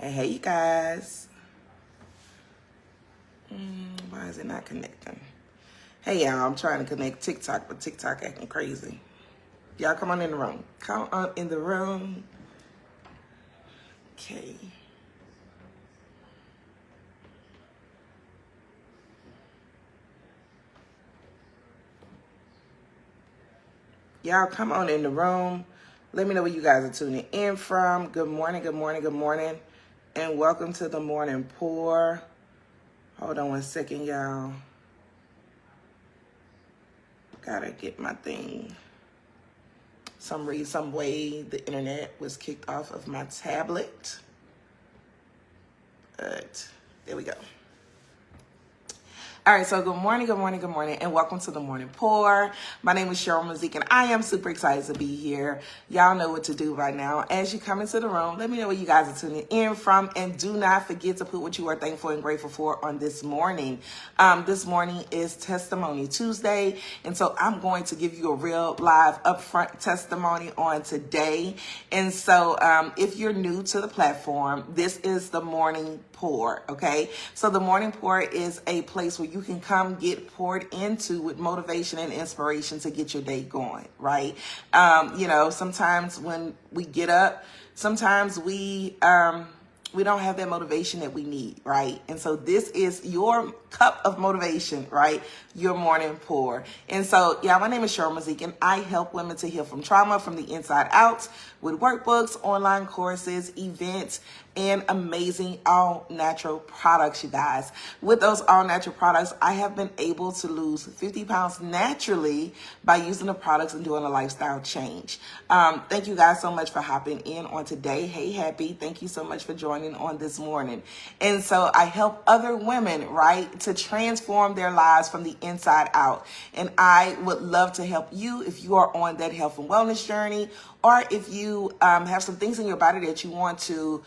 Hey, you guys. Why is it not connecting? Hey, y'all, I'm trying to connect TikTok, but TikTok acting crazy. Y'all come on in the room. Come on in the room. Okay. Y'all come on in the room. Let me know where you guys are tuning in from. Good morning, good morning, good morning. And welcome to the morning pour. Hold on one second, y'all. Gotta get my thing. Some way the internet was kicked off of my tablet. But there we go. All right, so good morning, good morning, good morning, and welcome to the morning pour. My name is Cheryl Mazik, and I am super excited to be here. Y'all know what to do right now. As you come into the room, let me know where you guys are tuning in from, and do not forget to put what you are thankful and grateful for on this morning. This morning is Testimony Tuesday, and so I'm going to give you a real live upfront testimony on today. And so if you're new to the platform, this is the morning pour, okay? So the morning pour is a place where you can come get poured into with motivation and inspiration to get your day going, right? Sometimes when we get up, sometimes we don't have that motivation that we need, right? And so this is your cup of motivation, right? Your morning pour. And so, my name is Cheryl Mazik, and I help women to heal from trauma from the inside out with workbooks, online courses, events, and amazing all-natural products, you guys. With those all-natural products, I have been able to lose 50 pounds naturally by using the products and doing a lifestyle change. Thank you guys so much for hopping in on today. Hey, Happy, thank you so much for joining on this morning. And so I help other women, right, to transform their lives from the inside out. And I would love to help you if you are on that health and wellness journey, or if you have some things in your body that you want to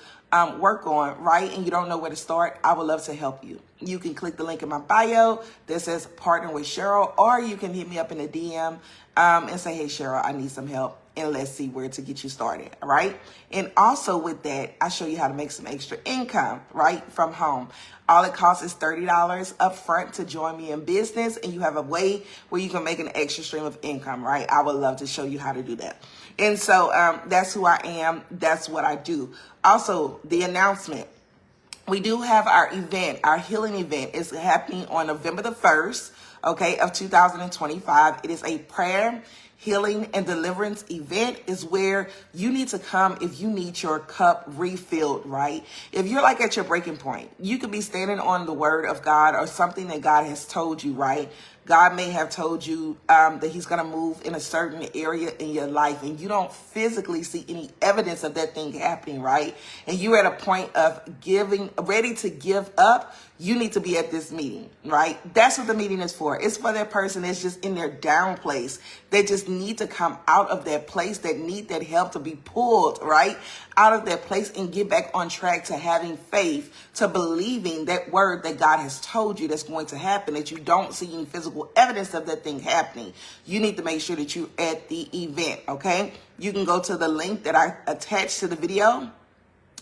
work on, right, and you don't know where to start. I would love to help you. You can click the link in my bio that says Partner with Cheryl, or you can hit me up in a DM and say, hey, Cheryl, I need some help, and let's see where to get you started, all right? And also with that, I show you how to make some extra income, right, from home. All it costs is $30 up front to join me in business, and you have a way where you can make an extra stream of income, right? I would love to show you how to do that. And so that's who I am. That's what I do. Also, the announcement. We do have our event, our healing event is happening on November the 1st, okay, of 2025. It is a prayer, healing, and deliverance event. Is where you need to come if you need your cup refilled, right? If you're like at your breaking point, you could be standing on the word of God or something that God has told you, right? God may have told you that he's going to move in a certain area in your life, and you don't physically see any evidence of that thing happening, right? And you're at a point of ready to give up. You need to be at this meeting, right? That's what the meeting is for. It's for that person that's just in their down place. They just need to come out of that place, that need that help to be pulled, right, out of that place and get back on track to having faith, to believing that word that God has told you that's going to happen, that you don't see any physical evidence of that thing happening. You need to make sure that you're at the event, okay? You can go to the link that I attached to the video.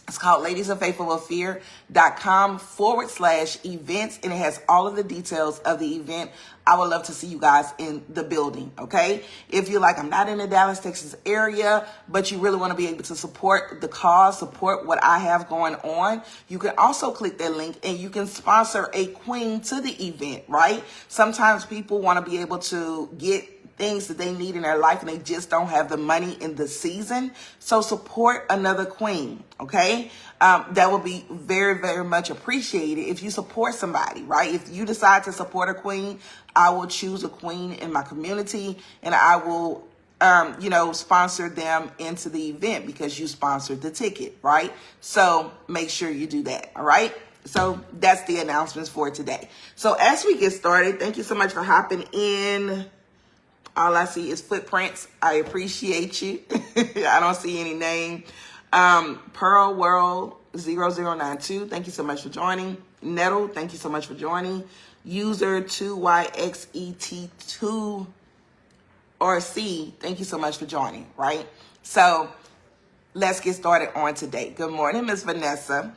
It's called ladiesoffaithfulwellfear.com/events, and it has all of the details of the event. I would love to see you guys in the building, okay? If you're like, I'm not in the Dallas, Texas area, but you really want to be able to support the cause, support what I have going on, you can also click that link and you can sponsor a queen to the event, right? Sometimes people want to be able to get things that they need in their life and they just don't have the money in the season. So support another queen, okay? That would be very, very much appreciated if you support somebody, right? If you decide to support a queen, I will choose a queen in my community and I will sponsor them into the event because you sponsored the ticket, right? So make sure you do that, all right? So that's the announcements for today. So as we get started, thank you so much for hopping in. All I see is footprints. I appreciate you. I don't see any name. Pearl World 0092. Thank you so much for joining. Nettle, thank you so much for joining. User 2YXET2RC, thank you so much for joining, right? So let's get started on today. Good morning, Miss Vanessa.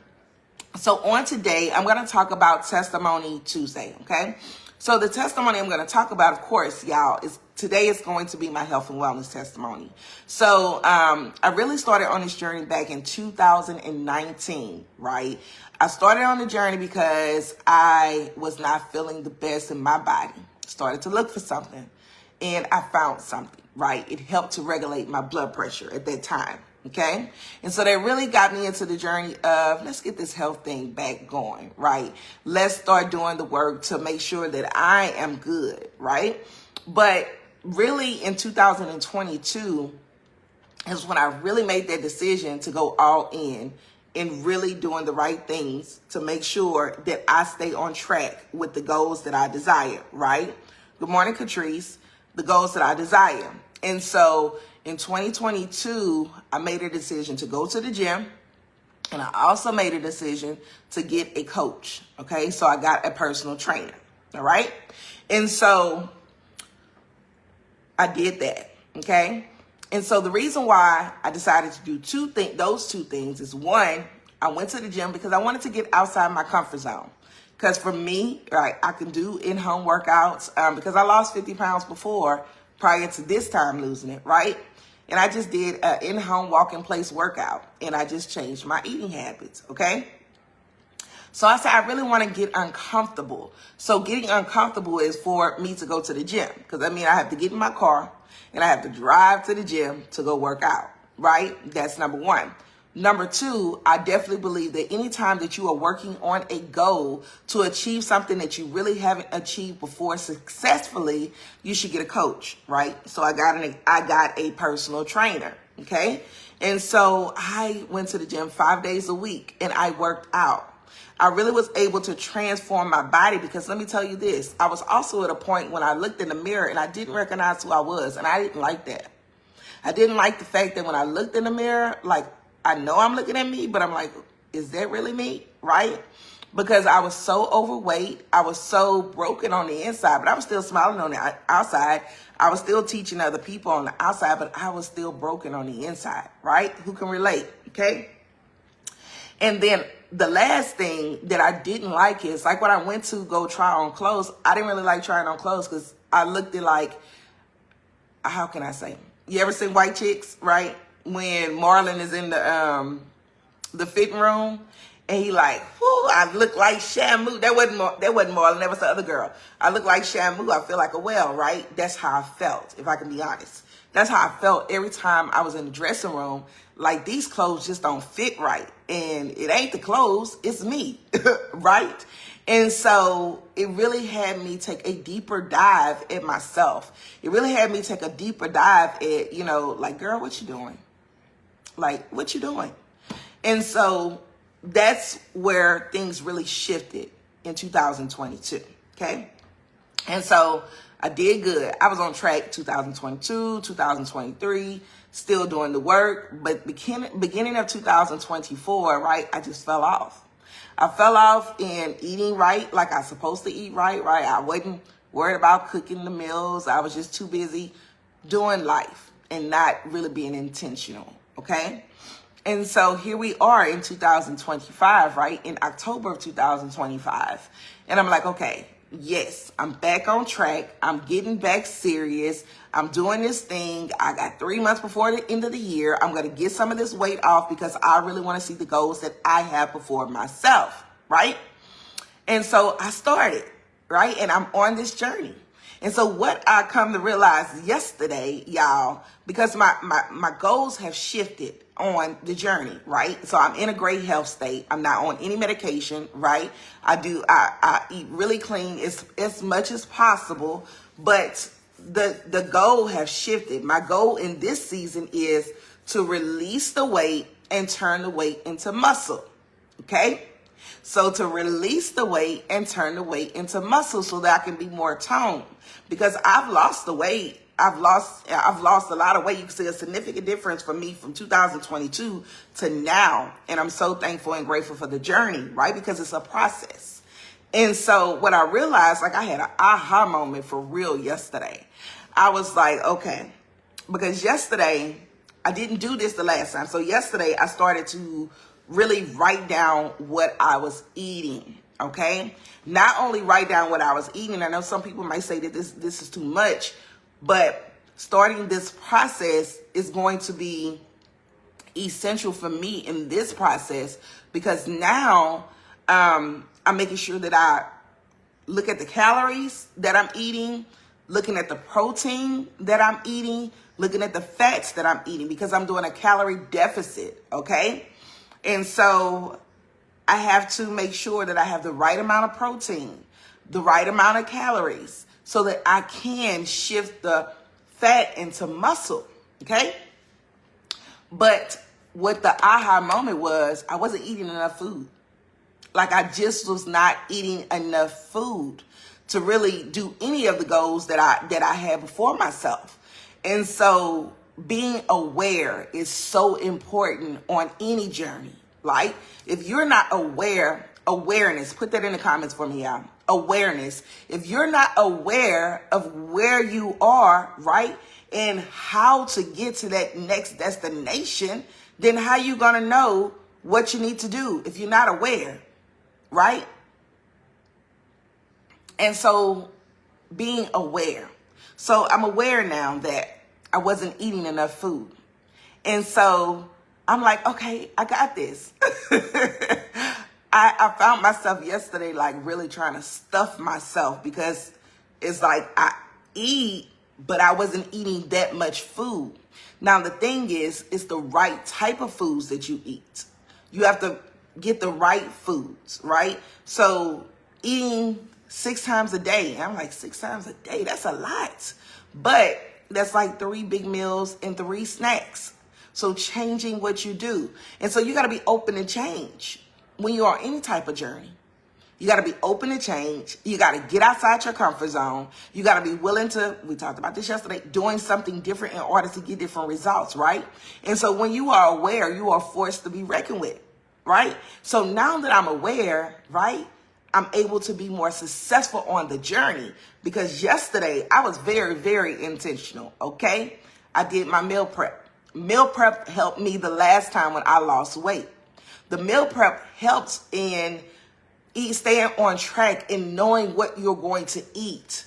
So on today, I'm going to talk about Testimony Tuesday, okay? So the testimony I'm going to talk about, of course, y'all, is today is going to be my health and wellness testimony. So I really started on this journey back in 2019, right? I started on the journey because I was not feeling the best in my body. Started to look for something, and I found something, right? It helped to regulate my blood pressure at that time. Okay. And so that really got me into the journey of let's get this health thing back going, right? Let's start doing the work to make sure that I am good, right? But really in 2022 is when I really made that decision to go all in and really doing the right things to make sure that I stay on track with the goals that I desire, right? Good morning, Catrice. The goals that I desire. And so in 2022, I made a decision to go to the gym, and I also made a decision to get a coach, okay? So I got a personal trainer, all right? And so I did that, okay? And so the reason why I decided to do those two things is, one, I went to the gym because I wanted to get outside my comfort zone. Because for me, right, I can do in-home workouts because I lost 50 pounds before, prior to this time losing it, right? And I just did an in-home walk-in-place workout, and I just changed my eating habits, okay? So I said, I really want to get uncomfortable. So getting uncomfortable is for me to go to the gym, because I mean, I have to get in my car, and I have to drive to the gym to go work out, right? That's number one. Number two, I definitely believe that anytime that you are working on a goal to achieve something that you really haven't achieved before successfully, you should get a coach, right? So I got a personal trainer, okay? And so I went to the gym 5 days a week and I worked out. I really was able to transform my body because let me tell you this, I was also at a point when I looked in the mirror and I didn't recognize who I was, and I didn't like that. I didn't like the fact that when I looked in the mirror, like, I know I'm looking at me, but I'm like, is that really me? Right? Because I was so overweight. I was so broken on the inside, but I was still smiling on the outside. I was still teaching other people on the outside, but I was still broken on the inside, right? Who can relate? Okay. And then the last thing that I didn't like is like when I went to go try on clothes, I didn't really like trying on clothes because I looked at like, how can I say? You ever seen White Chicks, right? When Marlon is in the fitting room and he like, whoo, I look like Shamu. That wasn't Marlon, that was the other girl. I look like Shamu. I feel like a whale, right? That's how I felt, if I can be honest. That's how I felt every time I was in the dressing room. Like, these clothes just don't fit right. And it ain't the clothes, it's me, right? And so it really had me take a deeper dive at myself. It really had me take a deeper dive at, like, girl, what you doing? Like, what you doing? And so that's where things really shifted in 2022, okay? And so I did good. I was on track 2022, 2023, still doing the work. But beginning of 2024, right, I just fell off. I fell off in eating right, like I was supposed to eat right? I wasn't worried about cooking the meals. I was just too busy doing life and not really being intentional. Okay. And so here we are in 2025, right? In October of 2025. And I'm like, okay, yes, I'm back on track. I'm getting back serious. I'm doing this thing. I got 3 months before the end of the year. I'm going to get some of this weight off because I really want to see the goals that I have before myself, right? And so I started, right? And I'm on this journey. And so what I come to realize yesterday, y'all, because my goals have shifted on the journey, right? So I'm in a great health state. I'm not on any medication, right? I eat really clean as much as possible, but the goal has shifted. My goal in this season is to release the weight and turn the weight into muscle, okay? So to release the weight and turn the weight into muscle so that I can be more toned, because I've lost the weight. I've lost a lot of weight. You can see a significant difference for me from 2022 to now. And I'm so thankful and grateful for the journey, right? Because it's a process. And so what I realized, like I had an aha moment for real yesterday. I was like, okay, because yesterday I didn't do this the last time. So yesterday I started to really write down what I was eating, okay? Not only write down what I was eating. I know some people might say that this is too much, but starting this process is going to be essential for me in this process, because now I'm making sure that I look at the calories that I'm eating, looking at the protein that I'm eating, looking at the fats that I'm eating, because I'm doing a calorie deficit, okay? And so I have to make sure that I have the right amount of protein, the right amount of calories, so that I can shift the fat into muscle, okay? But what the aha moment was, I wasn't eating enough food. Like, I just was not eating enough food to really do any of the goals that I had before myself. And so being aware is so important on any journey. Like, if you're not aware, awareness, put that in the comments for me, y'all. Awareness. If you're not aware of where you are, right, and how to get to that next destination, then how you gonna know what you need to do if you're not aware, right? And so being aware. So I'm aware now that I wasn't eating enough food. And so I'm like, okay, I got this. I found myself yesterday like really trying to stuff myself, because it's like I eat, but I wasn't eating that much food. Now, the thing is, it's the right type of foods that you eat. You have to get the right foods, right? So eating 6 times a day, I'm like, 6 times a day, that's a lot. But that's like 3 big meals and 3 snacks. So changing what you do. And so you got to be open to change when you're on any type of journey. You got to be open to change. You got to get outside your comfort zone. You got to be willing to, we talked about this yesterday, doing something different in order to get different results, right? And so when you are aware, you are forced to be reckoned with, right? So now that I'm aware, right, I'm able to be more successful on the journey, because yesterday I was very, very intentional, okay? I did my meal prep. Meal prep helped me the last time when I lost weight. The meal prep helps in staying on track and knowing what you're going to eat,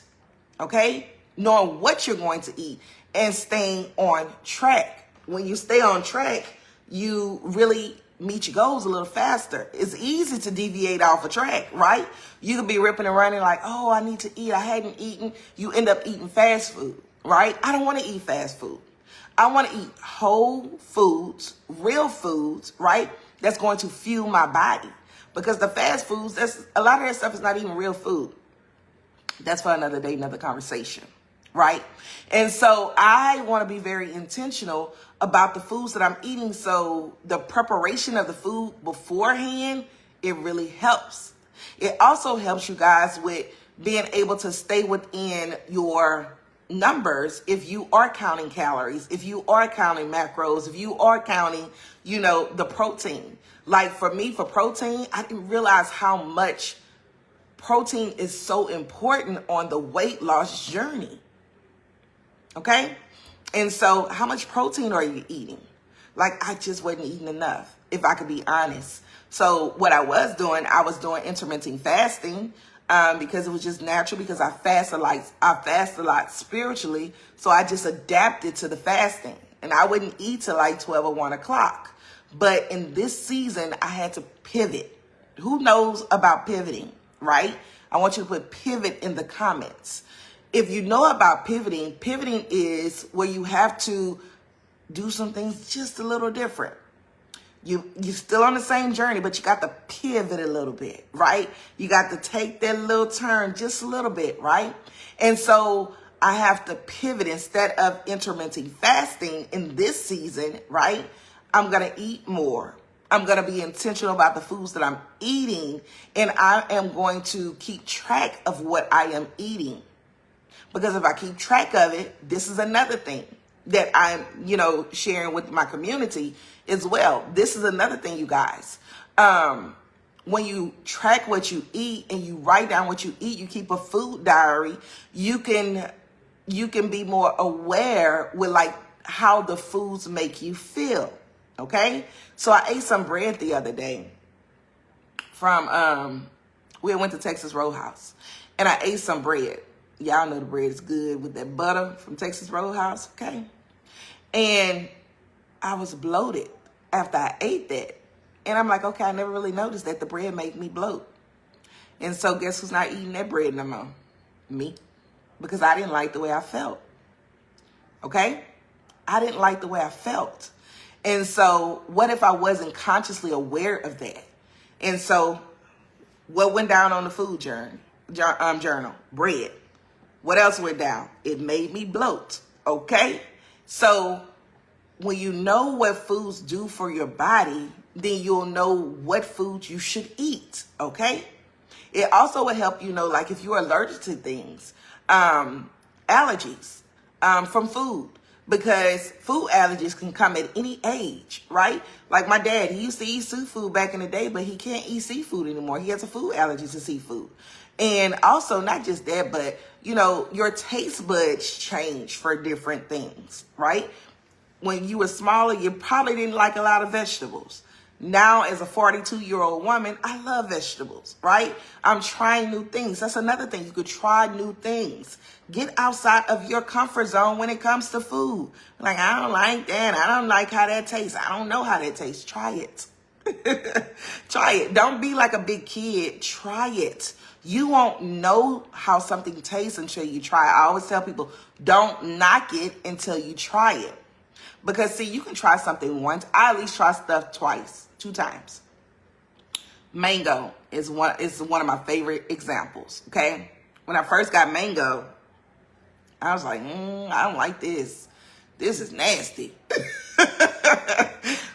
okay? Knowing what you're going to eat and staying on track. When you stay on track, you really meet your goals a little faster. It's easy to deviate off a track, right? You could be ripping and running like, oh, I need to eat. I hadn't eaten. You end up eating fast food, right? I don't want to eat fast food. I want to eat whole foods, real foods, right? That's going to fuel my body. Because the fast foods, a lot of that stuff is not even real food. That's for another day, another conversation, right? And so I want to be very intentional about the foods that I'm eating. So the preparation of the food beforehand, it really helps. It also helps you guys with being able to stay within your numbers. If you are counting calories, if you are counting macros, if you are counting, the protein. Like for me, for protein, I didn't realize how much protein is so important on the weight loss journey. Okay? And so how much protein are you eating? Like, I just wasn't eating enough, if I could be honest. So what I was doing intermittent fasting, because it was just natural, because I fast a lot spiritually. So I just adapted to the fasting, and I wouldn't eat till like 12 or 1 o'clock. But in this season, I had to pivot. Who knows about pivoting, right? I want you to put pivot in the comments. If you know about pivoting is where you have to do some things just a little different. You're still on the same journey, but you got to pivot a little bit, right? You got to take that little turn just a little bit, right? And so I have to pivot. Instead of intermittent fasting in this season, right? I'm going to eat more. I'm going to be intentional about the foods that I'm eating, and I am going to keep track of what I am eating. Because if I keep track of it, this is another thing that I'm, sharing with my community as well. This is another thing, you guys. When you track what you eat and you write down what you eat, you keep a food diary, you can be more aware with like how the foods make you feel. Okay? So I ate some bread the other day from, we went to Texas Roadhouse, and I ate some bread. Y'all know the bread is good with that butter from Texas Roadhouse, okay? And I was bloated after I ate that. And I'm like, okay, I never really noticed that the bread made me bloat. And so guess who's not eating that bread no more? Me. Because I didn't like the way I felt. Okay? I didn't like the way I felt. And so what if I wasn't consciously aware of that? And so what went down on the food journal? Bread. What else went down? It made me bloat. Okay? So when you know what foods do for your body, then you'll know what foods you should eat. Okay? It also will help you know, like if you're allergic to things, allergies from food, because food allergies can come at any age, right? Like my dad, he used to eat seafood back in the day, but he can't eat seafood anymore. He has a food allergy to seafood. And also not just that, but you know, your taste buds change for different things, right? When you were smaller, you probably didn't like a lot of vegetables. Now, as a 42-year-old woman, I love vegetables, right? I'm trying new things. That's another thing. You could try new things. Get outside of your comfort zone when it comes to food. Like, I don't like that. I don't like how that tastes. I don't know how that tastes. Try it. Try it. Don't be like a big kid. Try it. You won't know how something tastes until you try it. I always tell people, don't knock it until you try it. Because, see, you can try something once. I at least try stuff twice, 2 times. Mango is one of my favorite examples, okay? When I first got mango, I was like, I don't like this. This is nasty.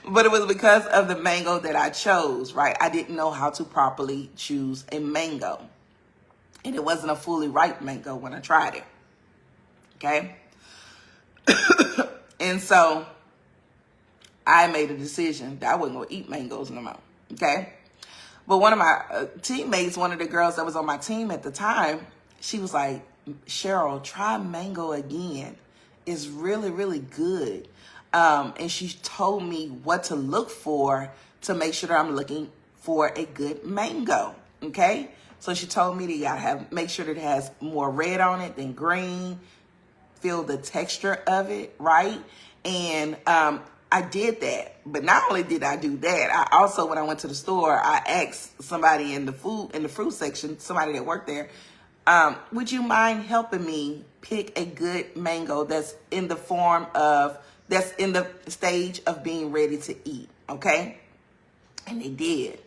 But it was because of the mango that I chose, right? I didn't know how to properly choose a mango. And it wasn't a fully ripe mango when I tried it, okay? And so I made a decision that I wasn't going to eat mangoes no more, okay? But one of my teammates, one of the girls that was on my team at the time, she was like, Cheryl, try mango again. It's really, really good. And she told me what to look for to make sure that I'm looking for a good mango, okay? So she told me that you gotta make sure that it has more red on it than green. Feel the texture of it, right? And I did that. But not only did I do that, I also, when I went to the store, I asked somebody in the fruit section, somebody that worked there, would you mind helping me pick a good mango that's in the stage of being ready to eat, okay? And they did.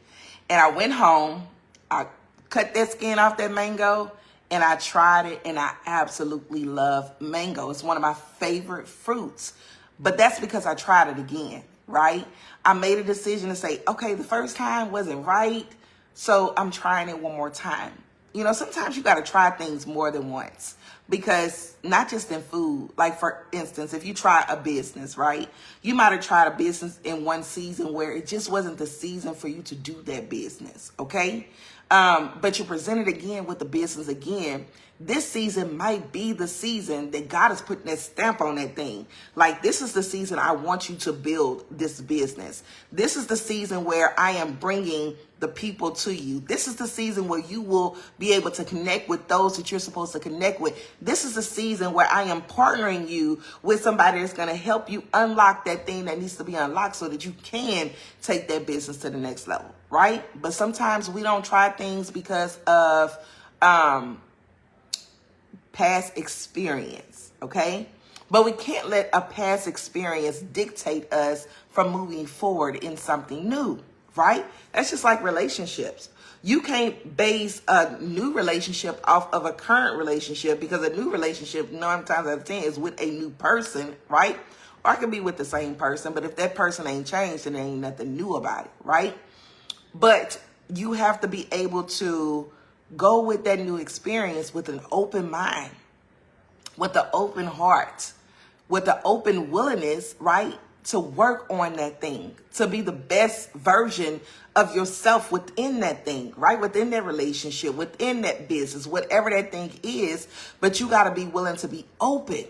And I went home, I cut that skin off that mango, and I tried it, and I absolutely love mango. It's one of my favorite fruits. But that's because I tried it again, right? I made a decision to say, okay, the first time wasn't right, so I'm trying it one more time. You know, sometimes you got to try things more than once, because not just in food. Like, for instance, if you try a business, right? You might have tried a business in one season where it just wasn't the season for you to do that business, okay? But you're presented again with the business again. This season might be the season that God is putting that stamp on that thing. Like, this is the season I want you to build this business. This is the season where I am bringing the people to you. This is the season where you will be able to connect with those that you're supposed to connect with. This is the season where I am partnering you with somebody that's going to help you unlock that thing that needs to be unlocked so that you can take that business to the next level, right? But sometimes we don't try things because of past experience, okay? But we can't let a past experience dictate us from moving forward in something new, right? That's just like relationships. You can't base a new relationship off of a current relationship, because a new relationship 9 times out of 10 is with a new person, right? Or it can be with the same person, but if that person ain't changed, then there ain't nothing new about it, right? But you have to be able to go with that new experience with an open mind, with an open heart, with the open willingness, right, to work on that thing, to be the best version of yourself within that thing, right, within that relationship, within that business, whatever that thing is. But you got to be willing to be open,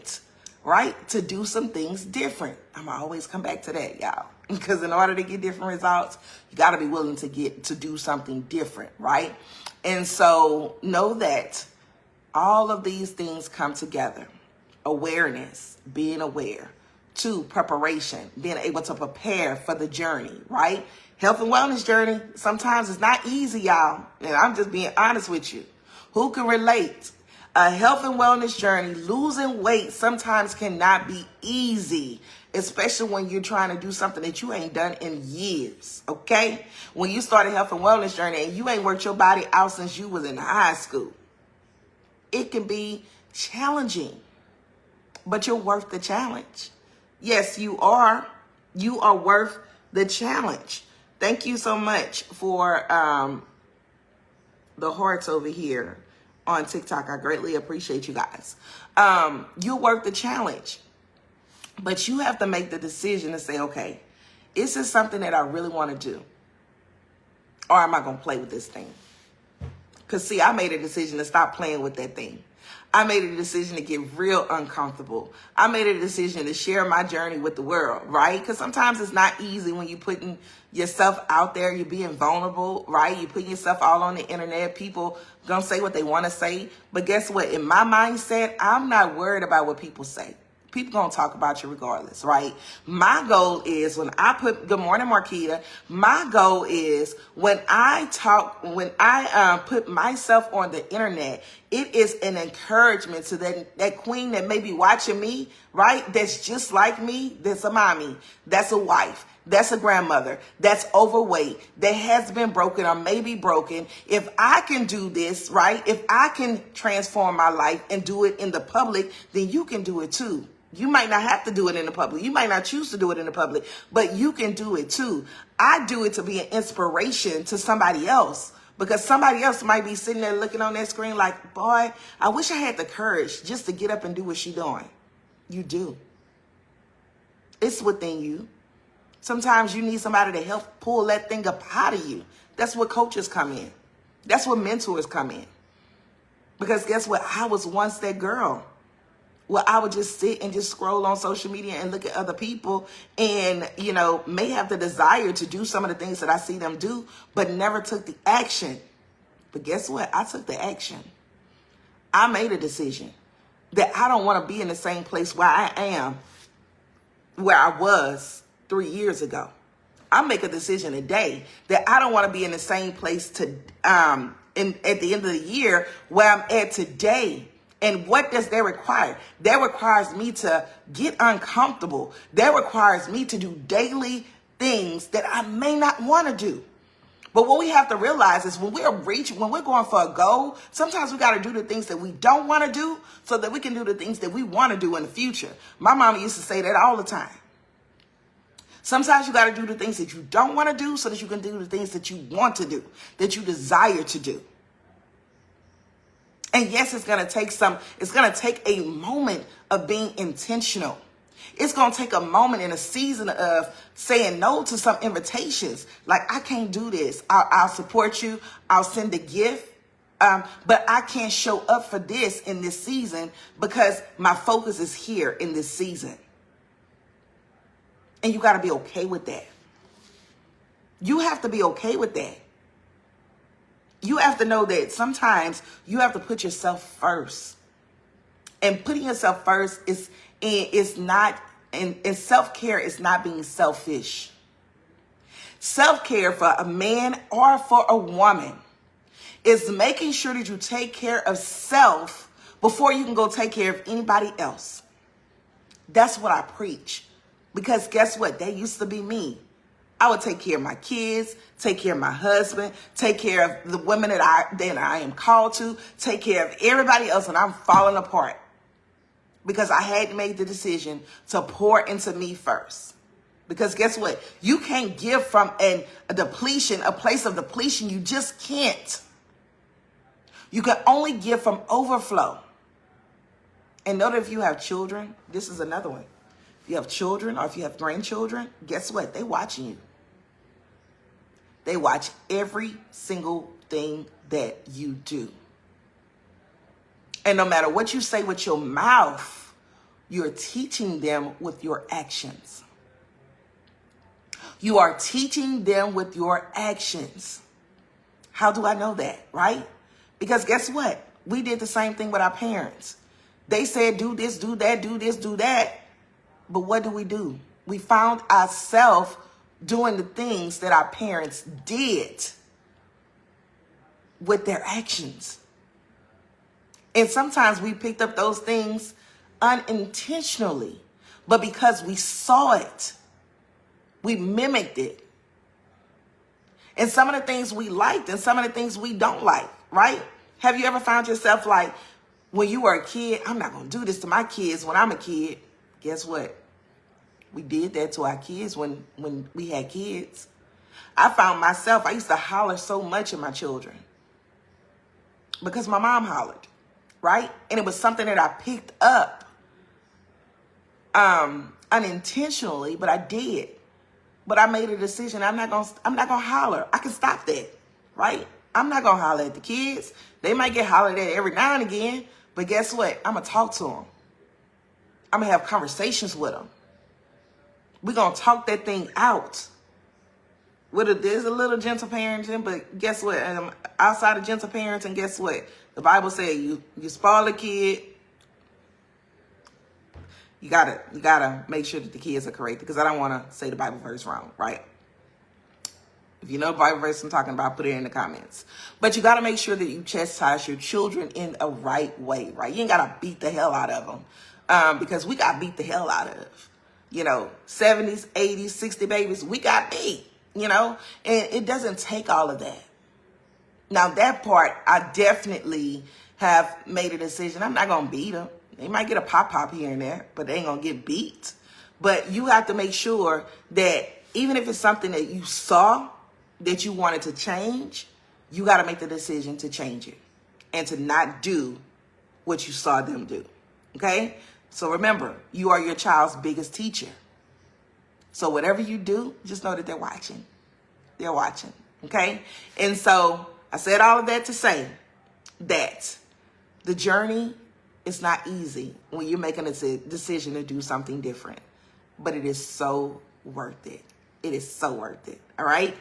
right, to do some things different. I'm going to always come back to that, y'all. Because in order to get different results, you got to be willing to do something different, right? And so know that all of these things come together. Awareness, being aware. 2, preparation, being able to prepare for the journey, right? Health and wellness journey, sometimes it's not easy, y'all. And I'm just being honest with you. Who can relate? A health and wellness journey, losing weight sometimes cannot be easy, especially when you're trying to do something that you ain't done in years, okay? When you start a health and wellness journey and you ain't worked your body out since you was in high school, it can be challenging, but you're worth the challenge. Yes, you are. You are worth the challenge. Thank you so much for the hearts over here on TikTok. I greatly appreciate you guys. You're worth the challenge, but you have to make the decision to say, okay, is this something that I really want to do? Or am I going to play with this thing? Because, see, I made a decision to stop playing with that thing. I made a decision to get real uncomfortable. I made a decision to share my journey with the world, right? Because sometimes it's not easy when you're putting yourself out there, you're being vulnerable, right? You're putting yourself all on the internet. People gonna say what they want to say. But guess what? In my mindset, I'm not worried about what people say. People gonna talk about you regardless, right? My goal is when I put, good morning, Marquita. My goal is when I put myself on the internet, it is an encouragement to that queen that may be watching me, right? That's just like me. That's a mommy. That's a wife. That's a grandmother. That's overweight. That has been broken or may be broken. If I can do this, right? If I can transform my life and do it in the public, then you can do it too. You might not have to do it in the public. You might not choose to do it in the public, but you can do it too. I do it to be an inspiration to somebody else, because somebody else might be sitting there looking on that screen like, boy, I wish I had the courage just to get up and do what she's doing. You do. It's within you. Sometimes you need somebody to help pull that thing up out of you. That's where coaches come in. That's where mentors come in. Because guess what? I was once that girl. Well, I would just sit and just scroll on social media and look at other people and, may have the desire to do some of the things that I see them do, but never took the action. But guess what? I took the action. I made a decision that I don't want to be in the same place where I am, where I was 3 years ago. I make a decision today that I don't want to be in the same place at the end of the year where I'm at today. And what does that require? That requires me to get uncomfortable. That requires me to do daily things that I may not want to do. But what we have to realize is when we're going for a goal, sometimes we got to do the things that we don't want to do so that we can do the things that we want to do in the future. My mama used to say that all the time. Sometimes you got to do the things that you don't want to do so that you can do the things that you want to do, that you desire to do. And yes, it's going to take a moment of being intentional. It's going to take a moment in a season of saying no to some invitations. Like, I can't do this. I'll support you. I'll send a gift. But I can't show up for this in this season because my focus is here in this season. And you got to be okay with that. You have to be okay with that. You have to know that sometimes you have to put yourself first. And putting yourself first is not, and self-care is not being selfish. Self-care for a man or for a woman is making sure that you take care of self before you can go take care of anybody else. That's what I preach. Because guess what? That used to be me. I would take care of my kids, take care of my husband, take care of the women that I am called to, take care of everybody else, and I'm falling apart because I had made the decision to pour into me first. Because guess what? You can't give from a place of depletion. You just can't. You can only give from overflow. And know that if you have children, this is another one. If you have children or if you have grandchildren, guess what? They're watching you. They watch every single thing that you do. And no matter what you say with your mouth, you're teaching them with your actions. You are teaching them with your actions. How do I know that, right? Because guess what? We did the same thing with our parents. They said, do this, do that, do this, do that. But what do? We found ourselves doing the things that our parents did with their actions. And sometimes we picked up those things unintentionally. But because we saw it, we mimicked it. And some of the things we liked and some of the things we don't like, right? Have you ever found yourself like, when you were a kid, I'm not going to do this to my kids when I'm a kid. Guess what? We did that to our kids when we had kids. I found myself, I used to holler so much at my children because my mom hollered, right? And it was something that I picked up unintentionally, but I did. But I made a decision. I'm not gonna holler. I can stop that, right? I'm not gonna holler at the kids. They might get hollered at every now and again, but guess what? I'm gonna talk to them. I'm gonna have conversations with them. We're gonna talk that thing out. There's a little gentle parenting, but guess what? Outside of gentle parenting, guess what? The Bible says you spoil a kid. You gotta make sure that the kids are correct, because I don't want to say the Bible verse wrong, right? If you know the Bible verse I'm talking about, put it in the comments. But you gotta make sure that you chastise your children in a right way, right? You ain't gotta beat the hell out of them, because we got beat the hell out of, 70s, 80s, 60 babies. We got beat, and it doesn't take all of that. Now that part, I definitely have made a decision. I'm not gonna beat them. They might get a pop here and there, but they ain't going to get beat. But you have to make sure that even if it's something that you saw that you wanted to change, you got to make the decision to change it and to not do what you saw them do. Okay? So remember, you are your child's biggest teacher. So whatever you do, just know that they're watching. They're watching. Okay? And so I said all of that to say that the journey, it's not easy when you're making a decision to do something different, but it is so worth it. It is so worth it. All right.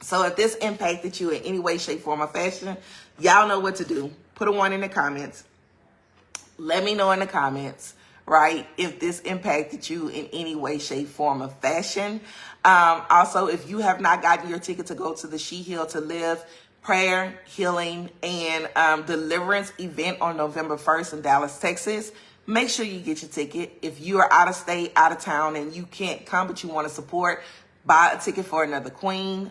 So if this impacted you in any way, shape, form, or fashion, y'all know what to do. Put a 1 in the comments. Let me know in the comments, right, if this impacted you in any way, shape, form, or fashion. Also, if you have not gotten your ticket to go to the She Heal to Live prayer, healing, and deliverance event on November 1st in Dallas, Texas, make sure you get your ticket. If you are out of state, out of town, and you can't come, but you want to support, buy a ticket for another queen.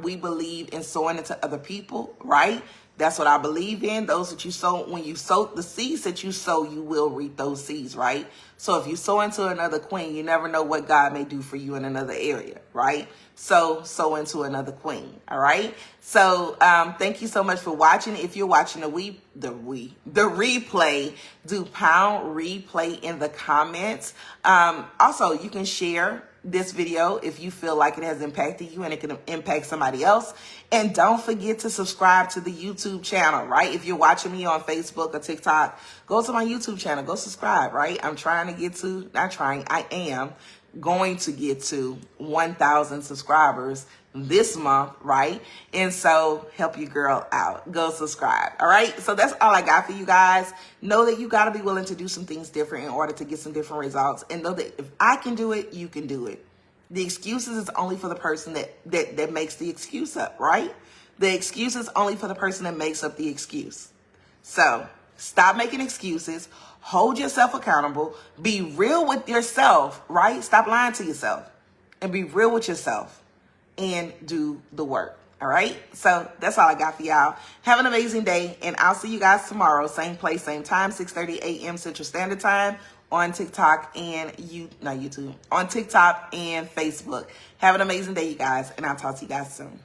We believe in sowing into other people, right? That's what I believe in. Those that you sow, when you sow the seeds that you sow, you will reap those seeds, right? So if you sow into another queen, you never know what God may do for you in another area, right? So sow into another queen, all right? So thank you so much for watching. If you're watching the replay, do pound replay in the comments. Also, you can share this video if you feel like it has impacted you and it can impact somebody else. And don't forget to subscribe to the YouTube channel, right? If you're watching me on Facebook or TikTok, go to my YouTube channel, go subscribe, right? I am going to get to 1,000 subscribers this month, right? And so help your girl out. Go subscribe, all right? So that's all I got for you guys. Know that you got to be willing to do some things different in order to get some different results. And know that if I can do it, you can do it. The excuses is only for the person that makes the excuse up, right? The excuse is only for the person that makes up the excuse. So stop making excuses. Hold yourself accountable. Be real with yourself, right? Stop lying to yourself and be real with yourself and do the work. All right. So that's all I got for y'all. Have an amazing day. And I'll see you guys tomorrow. Same place, same time, 6:30 a.m. Central Standard Time on TikTok and on TikTok and Facebook. Have an amazing day, you guys. And I'll talk to you guys soon.